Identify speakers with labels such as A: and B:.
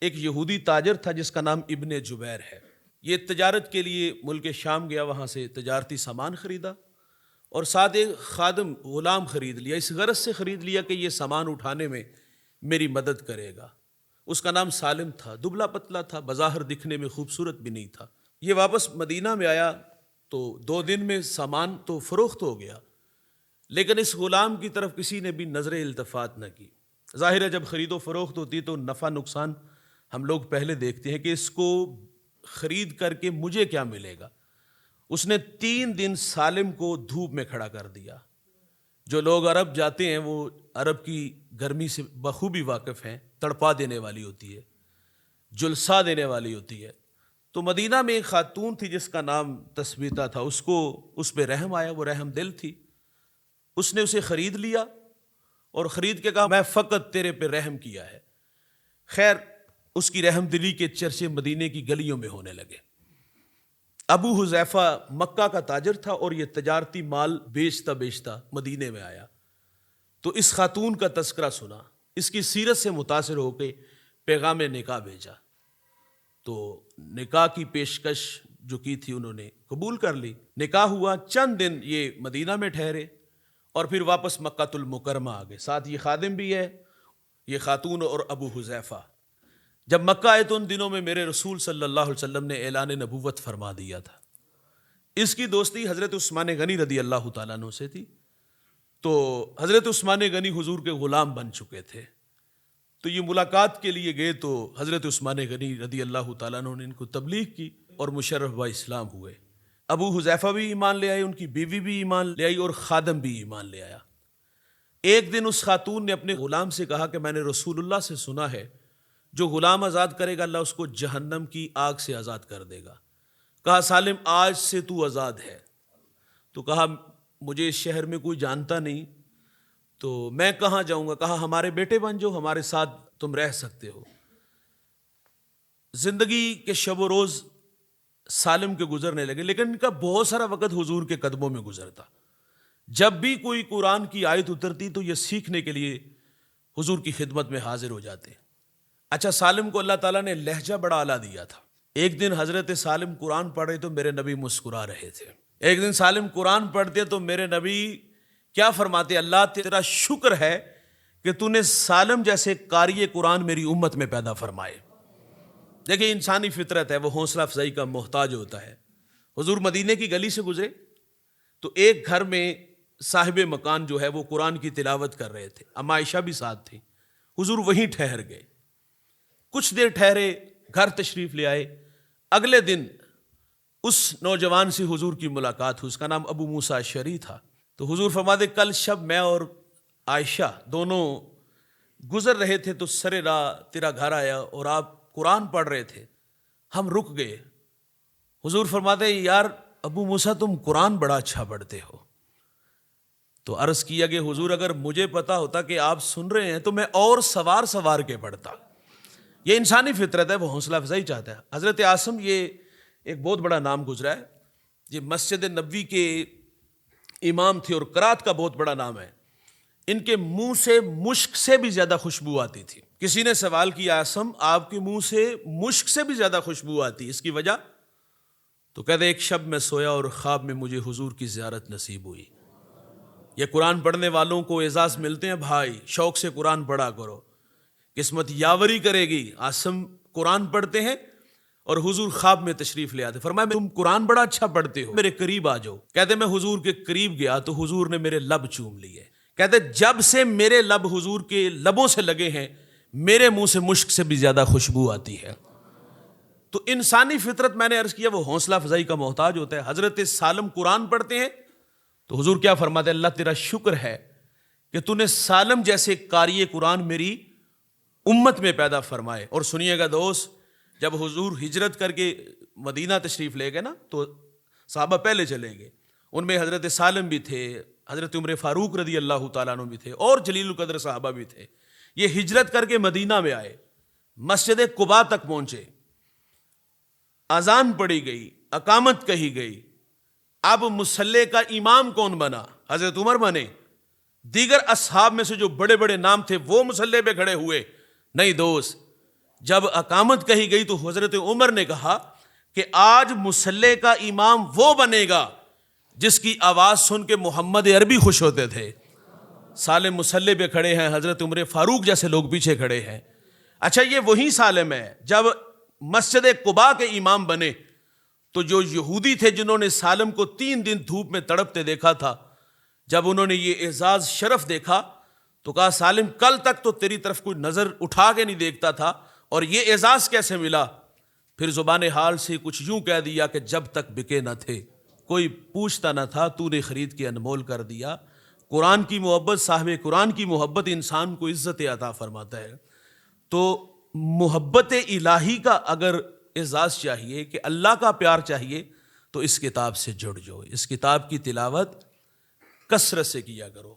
A: ایک یہودی تاجر تھا جس کا نام ابن جبیر ہے. یہ تجارت کے لیے ملک شام گیا، وہاں سے تجارتی سامان خریدا اور ساتھ ایک خادم غلام خرید لیا. اس غرض سے خرید لیا کہ یہ سامان اٹھانے میں میری مدد کرے گا. اس کا نام سالم تھا، دبلا پتلا تھا، بظاہر دکھنے میں خوبصورت بھی نہیں تھا. یہ واپس مدینہ میں آیا تو 2 دن میں سامان تو فروخت ہو گیا، لیکن اس غلام کی طرف کسی نے بھی نظر التفات نہ کی. ظاہر ہے جب خرید و فروخت ہوتی تو نفع نقصان ہم لوگ پہلے دیکھتے ہیں کہ اس کو خرید کر کے مجھے کیا ملے گا. اس نے 3 دن سالم کو دھوپ میں کھڑا کر دیا. جو لوگ عرب جاتے ہیں وہ عرب کی گرمی سے بخوبی واقف ہیں، تڑپا دینے والی ہوتی ہے، جلسا دینے والی ہوتی ہے. تو مدینہ میں ایک خاتون تھی جس کا نام تثبیتہ تھا، اس پہ رحم آیا، وہ رحم دل تھی. اس نے اسے خرید لیا اور خرید کے کہا میں فقط تیرے پہ رحم کیا ہے. خیر اس کی رحم دلی کے چرچے مدینے کی گلیوں میں ہونے لگے. ابو حذیفہ مکہ کا تاجر تھا اور یہ تجارتی مال بیچتا مدینے میں آیا تو اس خاتون کا تذکرہ سنا، اس کی سیرت سے متاثر ہو کے پیغام نکاح بھیجا. تو نکاح کی پیشکش جو کی تھی انہوں نے قبول کر لی. نکاح ہوا، چند دن یہ مدینہ میں ٹھہرے اور پھر واپس مکہ المکرمہ آ گئے. ساتھ یہ خادم بھی ہے، یہ خاتون اور ابو حذیفہ. جب مکہ آئے تو ان دنوں میں میرے رسول صلی اللہ علیہ وسلم نے اعلان نبوت فرما دیا تھا. اس کی دوستی حضرت عثمان غنی رضی اللہ تعالیٰ عنہ سے تھی. تو حضرت عثمان غنی حضور کے غلام بن چکے تھے. تو یہ ملاقات کے لیے گئے تو حضرت عثمان غنی رضی اللہ تعالیٰ عنہ نے ان کو تبلیغ کی اور مشرف با اسلام ہوئے. ابو حذیفہ بھی ایمان لے آئے، ان کی بیوی بھی ایمان لے آئی اور خادم بھی ایمان لے آیا. ایک دن اس خاتون نے اپنے غلام سے کہا کہ میں نے رسول اللہ سے سنا ہے جو غلام آزاد کرے گا اللہ اس کو جہنم کی آگ سے آزاد کر دے گا. کہا سالم آج سے تو آزاد ہے. تو کہا مجھے اس شہر میں کوئی جانتا نہیں تو میں کہاں جاؤں گا. کہا ہمارے بیٹے بن جاؤ، ہمارے ساتھ تم رہ سکتے ہو. زندگی کے شب و روز سالم کے گزرنے لگے، لیکن ان کا بہت سارا وقت حضور کے قدموں میں گزرتا. جب بھی کوئی قرآن کی آیت اترتی تو یہ سیکھنے کے لیے حضور کی خدمت میں حاضر ہو جاتے. اچھا سالم کو اللہ تعالیٰ نے لہجہ بڑا اعلیٰ دیا تھا. ایک دن حضرت سالم قرآن پڑھ رہے تو میرے نبی مسکرا رہے تھے. ایک دن سالم قرآن پڑھتے تو میرے نبی کیا فرماتے، اللہ تیرا شکر ہے کہ تو نے سالم جیسے قاری قرآن میری امت میں پیدا فرمائے. دیکھیں انسانی فطرت ہے، وہ حوصلہ افزائی کا محتاج ہوتا ہے. حضور مدینے کی گلی سے گزرے تو ایک گھر میں صاحب مکان جو ہے وہ قرآن کی تلاوت کر رہے تھے. اما عائشہ بھی ساتھ تھی. حضور وہیں ٹھہر گئے، کچھ دیر ٹھہرے، گھر تشریف لے آئے. اگلے دن اس نوجوان سے حضور کی ملاقات ہوئی، اس کا نام ابو موسیٰ اشعری تھا. تو حضور فرماتے کل شب میں اور عائشہ دونوں گزر رہے تھے تو سر راہ تیرا گھر آیا اور آپ قرآن پڑھ رہے تھے، ہم رک گئے. حضور فرماتے یار ابو موسیٰ تم قرآن بڑا اچھا پڑھتے ہو. تو عرض کیا کہ حضور اگر مجھے پتا ہوتا کہ آپ سن رہے ہیں تو میں اور سوار کے پڑھتا. یہ انسانی فطرت ہے، وہ حوصلہ افزائی چاہتا ہے. حضرت عاصم یہ ایک بہت بڑا نام گزرا ہے، یہ مسجد نبوی کے امام تھے اور قرات کا بہت بڑا نام ہے. ان کے منہ سے مشک سے بھی زیادہ خوشبو آتی تھی. کسی نے سوال کیا عاصم آپ کے منہ سے مشک سے بھی زیادہ خوشبو آتی، اس کی وجہ؟ تو کہتے ایک شب میں سویا اور خواب میں مجھے حضور کی زیارت نصیب ہوئی. یہ قرآن پڑھنے والوں کو اعزاز ملتے ہیں بھائی، شوق سے قرآن پڑھا کرو، قسمت یاوری کرے گی. عاصم قرآن پڑھتے ہیں اور حضور خواب میں تشریف لے آتے. فرمایا تم قرآن بڑا اچھا پڑھتے ہو، میرے قریب آ جاؤ. کہتے میں حضور کے قریب گیا تو حضور نے میرے لب چوم لیے. کہتے جب سے میرے لب حضور کے لبوں سے لگے ہیں میرے منہ سے مشک سے بھی زیادہ خوشبو آتی ہے. تو انسانی فطرت میں نے عرض کیا وہ حوصلہ افزائی کا محتاج ہوتا ہے. حضرت سالم قرآن پڑھتے ہیں تو حضور کیا فرماتے اللہ تیرا شکر ہے کہ تو نے سالم جیسے قاری قرآن میری امت میں پیدا فرمائے. اور سنیے گا دوست، جب حضور ہجرت کر کے مدینہ تشریف لے گئے نا تو صحابہ پہلے چلے گئے. ان میں حضرت سالم بھی تھے، حضرت عمر فاروق رضی اللہ تعالیٰ عنہ بھی تھے اور جلیل القدر صحابہ بھی تھے. یہ ہجرت کر کے مدینہ میں آئے، مسجد قباء تک پہنچے، اذان پڑھی گئی، اقامت کہی گئی. اب مصلی کا امام کون بنا؟ حضرت عمر بنے. دیگر اصحاب میں سے جو بڑے بڑے نام تھے وہ مصلی پہ کھڑے ہوئے؟ نہیں دوست، جب اقامت کہی گئی تو حضرت عمر نے کہا کہ آج مصلی کا امام وہ بنے گا جس کی آواز سن کے محمد عربی خوش ہوتے تھے. سالم مصلی پہ کھڑے ہیں, حضرت عمر فاروق جیسے لوگ پیچھے کھڑے ہیں. اچھا یہ وہی سالم ہے جب مسجد قباء کے امام بنے تو جو یہودی تھے جنہوں نے سالم کو 3 دن دھوپ میں تڑپتے دیکھا تھا, جب انہوں نے یہ اعزاز شرف دیکھا تو کہا سالم کل تک تو تیری طرف کوئی نظر اٹھا کے نہیں دیکھتا تھا, اور یہ اعزاز کیسے ملا؟ پھر زبان حال سے کچھ یوں کہہ دیا کہ جب تک بکے نہ تھے کوئی پوچھتا نہ تھا, تو نے خرید کے انمول کر دیا. قرآن کی محبت, صاحب قرآن کی محبت انسان کو عزت عطا فرماتا ہے. تو محبت الہی کا اگر اعزاز چاہیے, کہ اللہ کا پیار چاہیے, تو اس کتاب سے جڑ جاؤ, اس کتاب کی تلاوت کثرت سے کیا کرو.